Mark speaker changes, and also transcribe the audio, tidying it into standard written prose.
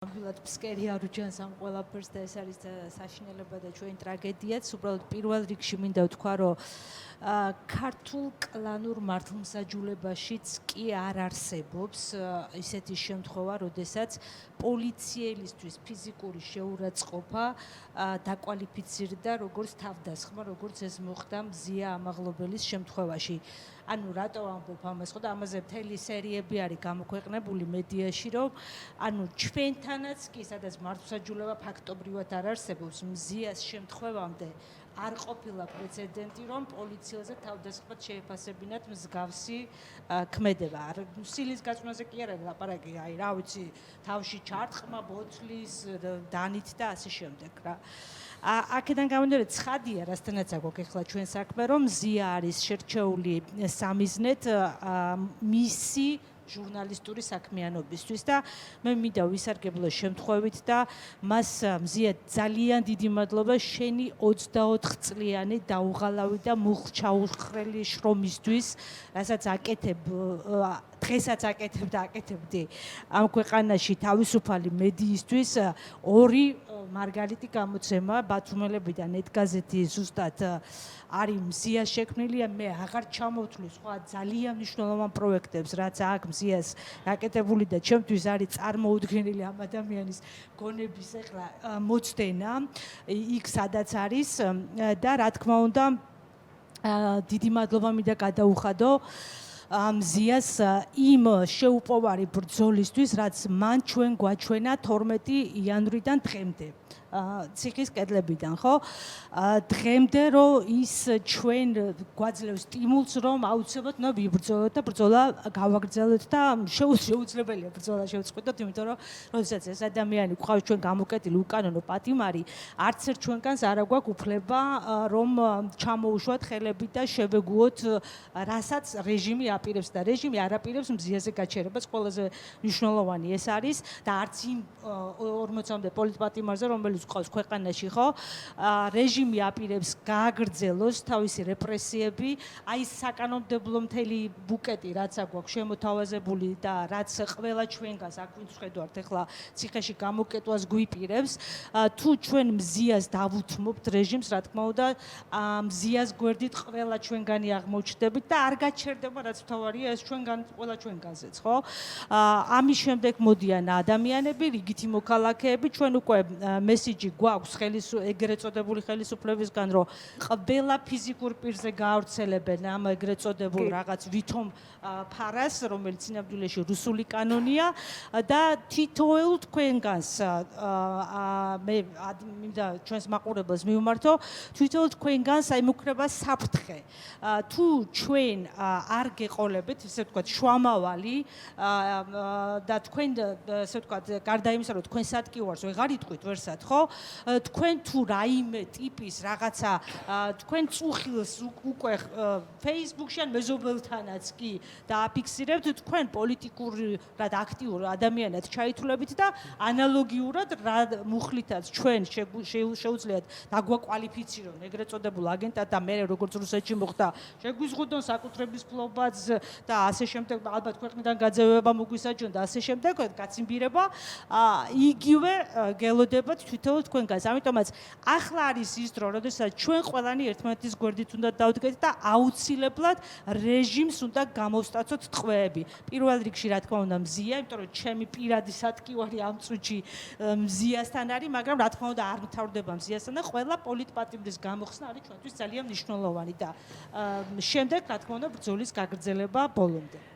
Speaker 1: ნამდვილად ფსკერი არ უჯანს ამ ყველაფერს და ეს არის საშინელება და ჩვენი ტრაგედიაც. უბრალოდ პირველ რიგში მინდა ვთქვა, რომ ქართულ კლანურ მართლმსაჯულებაშიც კი არ არსებობს ისეთი შემთხვევა, როდესაც პოლიციელისთვის ფიზიკური შეურაცხყოფა დაკვალიფიცირდა როგორც თავდასხმა, როგორც ეს მოხდა მზია ამაღლობელის შემთხვევაში. ანუ რატო ამბობ ამას, ხო და ამაზე მთელი სერიები არის გამოქვეყნებული მედიაში, რომ ანუ ჩვენთანაც კი სადაც მართლმსაჯულება ფაქტობრივად არ არსებობს, მზიას შემთხვევამდე არ ყოფილა პრეცედენტი, რომ პოლიციელზე თავდასხმად შეეფასებინათ მსგავსი ქმედება. სილის გაწვნაზე კი არ არის ლაპარაკი, აი რა ვიცი, თავში ჩარტყმა, ბოთლის, დანით და ასე შემდეგ რა. აქედან გამომდინარე, ცხადია, რასთანაც აგვაქვს ახლა ჩვენ საქმე, რომ მზია არის შერჩეული სამიზნედ მისი ჟურნალისტური საქმიანობისთვის და მე მინდა ვისარგებლო შემთხვევით და მას მზია ძალიან დიდი მადლობა შენი 24 წლიანი დაუღალავი და მუხჩაუხრელი შრომისთვის, რასაც აკეთებ დღესაც აკეთებ და აკეთებდი ამ ქვეყანაში თავისუფალი მედიისთვის. ორი მარგალიტი გამოცემა ბათუმელებიდან ეტგაზეთი ზუსტად არის მზიას შექმნილი. მე აღარ ჩამოვთვლი სხვა ძალიან მნიშვნელოვან პროექტებს, რაც აქ მზიას გაკეთებული და ჩემთვის არის წარმოუდგენელი ამ ადამიანის გონების ეხლა მოცდენა იქ სადაც არის და რა თქმა უნდა დიდი მადლობა მინდა გადაუხადო მზიას იმ შეუპოვარი ბრძოლისთვის, რაც მან ჩვენ გვაჩვენა 12 იანვრიდან დღემდე. ციხის კედლებიდან, ხო? დღემდე რომ ის ჩვენ გვაძლევს სტიმულს, რომ აუცილებლად უნდა ვიბრძოლოთ და ბრძოლა გავაგრძელოთ და შეუძლებელია ბრძოლა შევწყვიტოთ, იმიტომ რომ როდესაც ეს ადამიანი გვყავს ჩვენ გამოკეტილი უკანონო პატიმარი, არც ერთ ჩვენგანს არ აქვს უფლება რომ ჩამოუშვათ ხელები და შევეგუოთ რასაც რეჟიმი აპირებს და რეჟიმი არ აპირებს მზიაზე გაჩერებას. ყველაზე მნიშვნელოვანი ეს არის და არც იმ 40-მდე პოლიტპატიმარზე, რომელიც ყავს ქვეყანაში, ხო? რეჟიმი აპირებს გააგრძელოს თავისი რეპრესიები, აი საკანონმდებლო მთელი ბუკეტი, რაც აქვს შემოთავაზებული და რაც ყველა ჩვენგანს აქ ვინც ხედავთ ახლა ციხეში გამოკეტვას გვიპირებს, თუ ჩვენ მზიას დავუთმობთ რეჟიმს, რა თქმა უნდა, მზიას გვერდით ყველა ჩვენგანი აღმოჩნდებით და არ გაჩერდება, რაც მთავარია, ეს ყველა ჩვენგანზეც, ხო? ამის შემდეგ მოდიან ადამიანები, რიგითი მოქალაქეები, ჩვენ უკვე მესიჯი გვაქვს ეგრეთ წოდებული ხელისუფლებისგან, რომ ყველა ფიზიკურ პირზე გაავრცელებენ ამ ეგრეთ წოდებულ რაღაც ვითომ ფარას, რომელიც სინამდვილეში რუსული კანონია და თითოეულ თქვენგანს მე მინდა ჩვენს მაყურებელს მივმართო, თითოეულ თქვენგანს ემუქრება საფრთხე. თუ ჩვენ არ გეყოლებთ, ესე ვთქვათ, შუამავალი და თქვენ ესე ვთქვათ, გარდა იმისა, რომ თქვენ სატკივარს ვეღარ იტყვით ვერსად, ხო? თქვენ თუ რაიმე ტიპის რაღაცა თქვენ წუხილს უკვე Facebook-ში ან მეზობელთანაც კი დააფიქსირებთ, თქვენ პოლიტიკურად აქტიურ ადამიანად ჩაითვლებით და ანალოგიურად რა მუხლითაც ჩვენ შეუძლიათ დაგვაკვალიფიცირონ ეგრეთ წოდებულ აგენტად და მე როგორც რუსეთში მოხდა შეგვიზღუდონ საკუთრების ფლობაც და ასე შემდეგ, ალბათ ქვეყნიდან გაძევება მოგვისაჯონ და ასე შემდეგ, გაციმბირება, იგივე გელოდებათ თვითონ თქვენგანს. ამიტომაც ახლა არის ის დრო, როდესაც ჩვენ ყველანი ერთმანეთის გვერდით უნდა დავდგეთ და აუცილებლად რეჟიმს უნდა გამოვსტაცოთ ტყვეები. პირველ რიგში რა თქმა უნდა მზია, იმიტომ რომ ჩემი პირადი სატკივარი ამ წუთში მზიასთან არის, მაგრამ რა თქმა უნდა არ მთავრდება მზიასთან და ყველა პოლიტპატიმრის გამოხსნა არის ჩვენთვის ძალიან მნიშვნელოვანი და შემდეგ რა თქმა უნდა ბრძოლის გაგრძელება ბოლომდე.